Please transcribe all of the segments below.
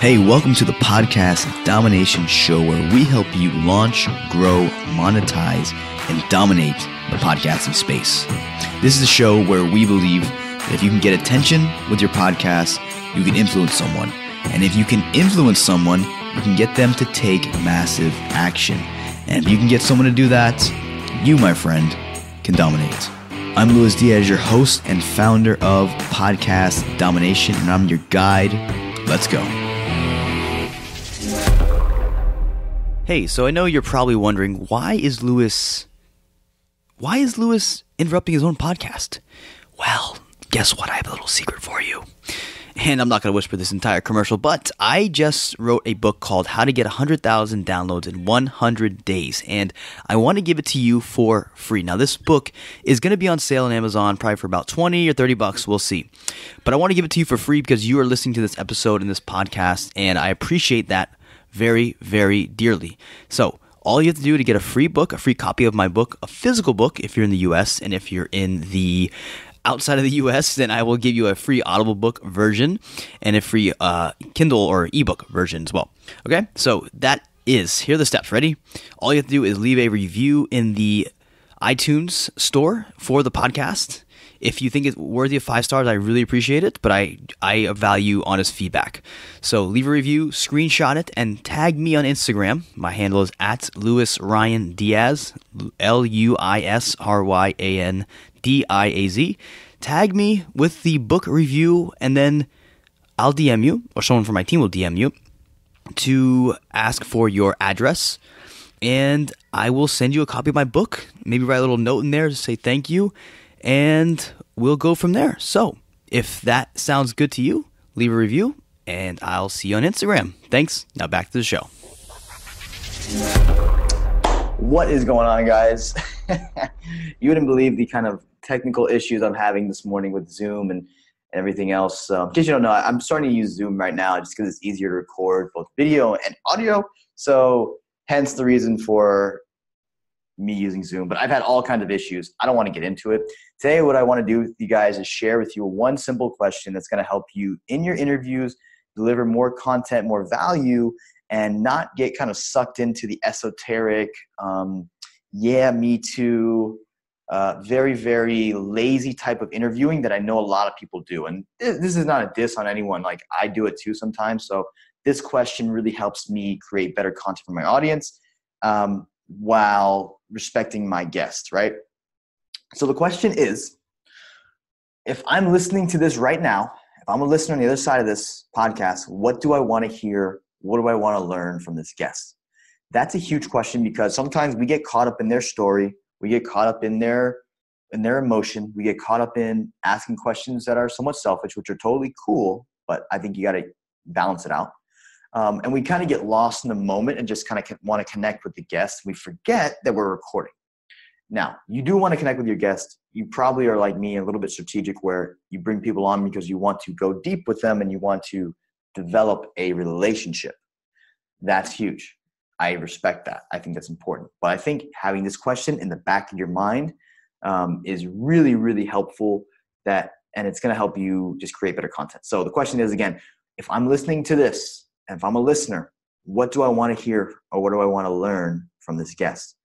Hey, welcome to the Podcast Domination Show, where we help you launch, grow, monetize, and dominate the podcasting space. This is a show where we believe that if you can get attention with your podcast, you can influence someone. And if you can influence someone, you can get them to take massive action. And if you can get someone to do that, you, my friend, can dominate. I'm Luis Diaz, your host and founder of Podcast Domination, and I'm your guide. Let's go. Hey, so I know you're probably wondering, why is Luis interrupting his own podcast? Well, guess what? I have a little secret for you. And I'm not going to whisper this entire commercial, but I just wrote a book called How to Get 100,000 Downloads in 100 Days, and I want to give it to you for free. Now, this book is going to be on sale on Amazon probably for about 20 or 30 bucks. We'll see. But I want to give it to you for free because you are listening to this episode and this podcast, and I appreciate that very, very dearly. So all you have to do to get a free book, a free copy of my book, a physical book if you're in the US, and if you're in the outside of the US, then I will give you a free Audible book version and a free Kindle or ebook version as well. Okay, so here are the steps. Ready? All you have to do is leave a review in the iTunes store for the podcast. If you think it's worthy of 5 stars, I really appreciate it, but I value honest feedback. So leave a review, screenshot it, and tag me on Instagram. My handle is @LuisRyanDiaz, LuisRyanDiaz. Tag me with the book review, and then I'll DM you, or someone from my team will DM you, to ask for your address, and I will send you a copy of my book. Maybe write a little note in there to say thank you, and we'll go from there. So if that sounds good to you, leave a review, and I'll see you on Instagram. Thanks. Now back to the show. What is going on, guys? You wouldn't believe the kind of technical issues I'm having this morning with Zoom and everything else. In case you don't know, I'm starting to use Zoom right now just because it's easier to record both video and audio. So hence the reason for me using Zoom, but I've had all kinds of issues. I don't want to get into it. Today, what I want to do with you guys is share with you one simple question that's going to help you in your interviews, deliver more content, more value, and not get kind of sucked into the esoteric, me too, very, very lazy type of interviewing that I know a lot of people do. And this is not a diss on anyone. Like, I do it too sometimes. So this question really helps me create better content for my audience, while respecting my guest, right? So the question is, if I'm listening to this right now, if I'm a listener on the other side of this podcast, what do I want to hear? What do I want to learn from this guest? That's a huge question, because sometimes we get caught up in their story. We get caught up in their emotion. We get caught up in asking questions that are somewhat selfish, which are totally cool, but I think you got to balance it out. And we kind of get lost in the moment and just kind of want to connect with the guest. We forget that we're recording. Now, you do want to connect with your guest. You probably are like me, a little bit strategic, where you bring people on because you want to go deep with them and you want to develop a relationship. That's huge. I respect that. I think that's important. But I think having this question in the back of your mind is really, really helpful, and it's going to help you just create better content. So the question is, again, if I'm listening to this, and if I'm a listener, what do I want to hear, or what do I want to learn from this guest?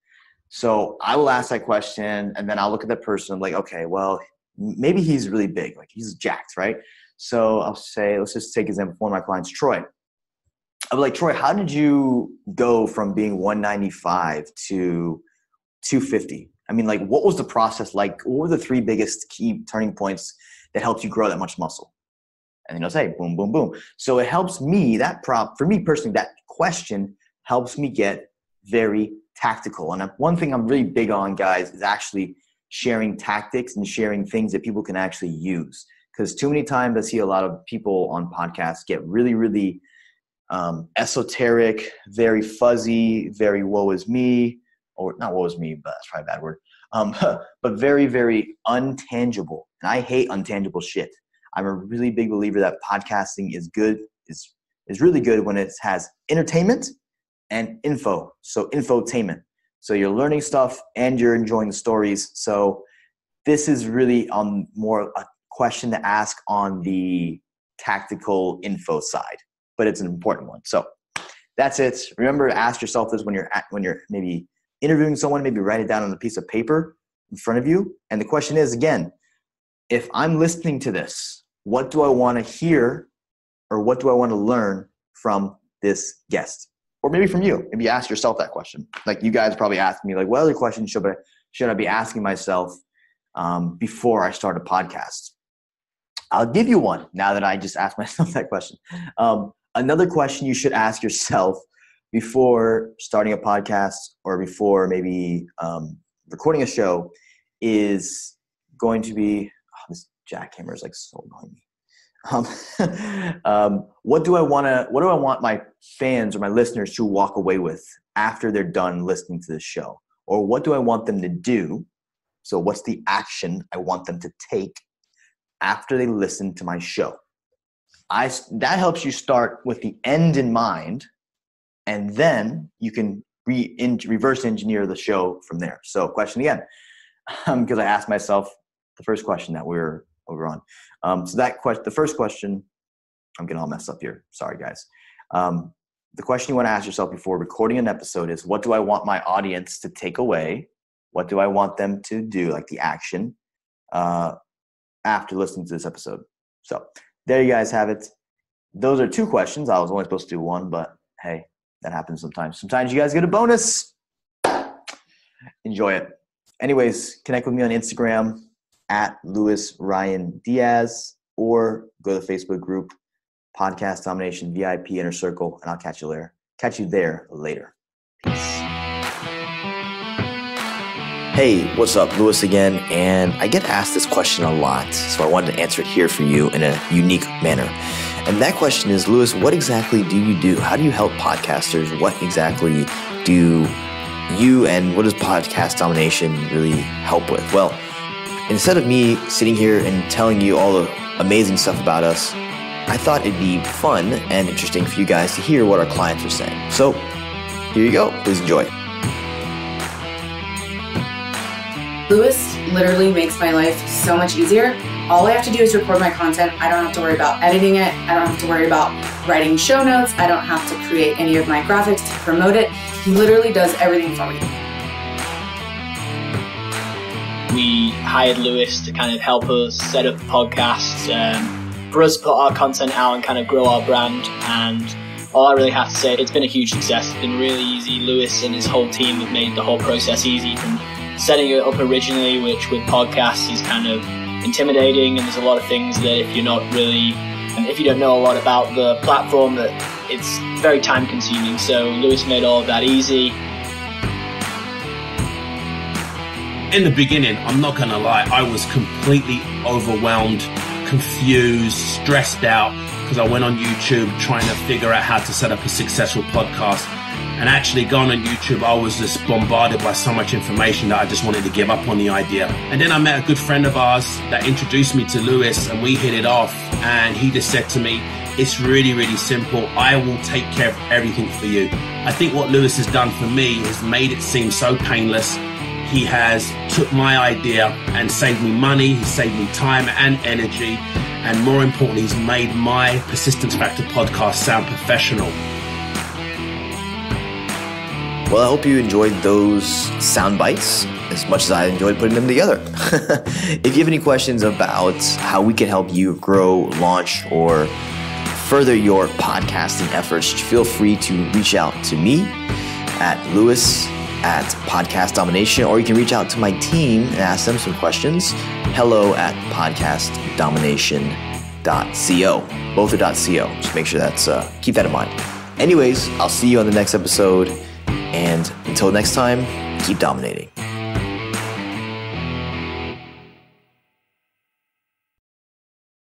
So I will ask that question, and then I'll look at that person. I'm like, okay, well, maybe he's really big. Like, he's jacked, right? So I'll say, let's just take example, one of my clients, Troy. I'll be like, Troy, how did you go from being 195 to 250? I mean, like, what was the process like? What were the 3 biggest key turning points that helped you grow that much muscle? And then he'll say, boom, boom, boom. So it helps me, for me personally, that question helps me get very tactical. And one thing I'm really big on, guys, is actually sharing tactics and sharing things that people can actually use. Because too many times I see a lot of people on podcasts get really, really esoteric, very fuzzy, very woe is me, or not woe is me, but that's probably a bad word, but very, very untangible. And I hate untangible shit. I'm a really big believer that podcasting is really good when it has entertainment and info. So infotainment. So you're learning stuff and you're enjoying the stories. So this is really more a question to ask on the tactical info side. but it's an important one. So that's it. Remember to ask yourself this when you're maybe interviewing someone, maybe write it down on a piece of paper in front of you. And the question is, again, if I'm listening to this, what do I want to hear or what do I want to learn from this guest? Or maybe from you. Maybe ask yourself that question. Like you guys probably asked me, like, what other questions should I be asking myself before I start a podcast? I'll give you one now that I just asked myself that question. Another question you should ask yourself before starting a podcast or before maybe recording a show is going to be, this jackhammer is like so annoying me. What do I want my fans or my listeners to walk away with after they're done listening to this show? Or what do I want them to do? So what's the action I want them to take after they listen to my show? That helps you start with the end in mind, and then you can reverse engineer the show from there. So question again, because I asked myself the first question that we were on. The first question, I'm getting all messed up here. Sorry, guys. The question you want to ask yourself before recording an episode is, what do I want my audience to take away? What do I want them to do, like the action, after listening to this episode? So there you guys have it. Those are two questions. I was only supposed to do one, but hey, that happens sometimes. Sometimes you guys get a bonus. Enjoy it. Anyways, connect with me on Instagram at Luis Ryan Diaz, or go to the Facebook group Podcast Domination VIP Inner Circle, and I'll catch you there later. Peace. Hey, what's up? Luis again, and I get asked this question a lot, so I wanted to answer it here for you in a unique manner. And that question is, Luis, what exactly do you do? How do you help podcasters? What exactly do you and what does Podcast Domination really help with? Well, instead of me sitting here and telling you all the amazing stuff about us, I thought it'd be fun and interesting for you guys to hear what our clients are saying. So here you go. Please enjoy. Luis literally makes my life so much easier. All I have to do is record my content. I don't have to worry about editing it. I don't have to worry about writing show notes. I don't have to create any of my graphics to promote it. He literally does everything for me. We hired Luis to kind of help us set up podcasts, for us to put our content out and kind of grow our brand. And all I really have to say, it's been a huge success. It's been really easy. Luis and his whole team have made the whole process easy, from setting it up originally, which with podcasts is kind of intimidating, and there's a lot of things that if you don't know a lot about the platform, that it's very time consuming. So Luis made all of that easy. In the beginning, I'm not going to lie, I was completely overwhelmed, confused, stressed out, because I went on YouTube trying to figure out how to set up a successful podcast. And actually going on YouTube, I was just bombarded by so much information that I just wanted to give up on the idea. And then I met a good friend of ours that introduced me to Luis, and we hit it off. And he just said to me, it's really, really simple. I will take care of everything for you. I think what Luis has done for me has made it seem so painless. He has took my idea and saved me money. He saved me time and energy. And more importantly, he's made my Persistence Factor podcast sound professional. Well, I hope you enjoyed those sound bites as much as I enjoyed putting them together. If you have any questions about how we can help you grow, launch, or further your podcasting efforts, feel free to reach out to me at Luis at Podcast Domination, or you can reach out to my team and ask them some questions. hello@podcastdomination.co. Both are .co. Just make sure that's, keep that in mind. Anyways, I'll see you on the next episode. And until next time, keep dominating.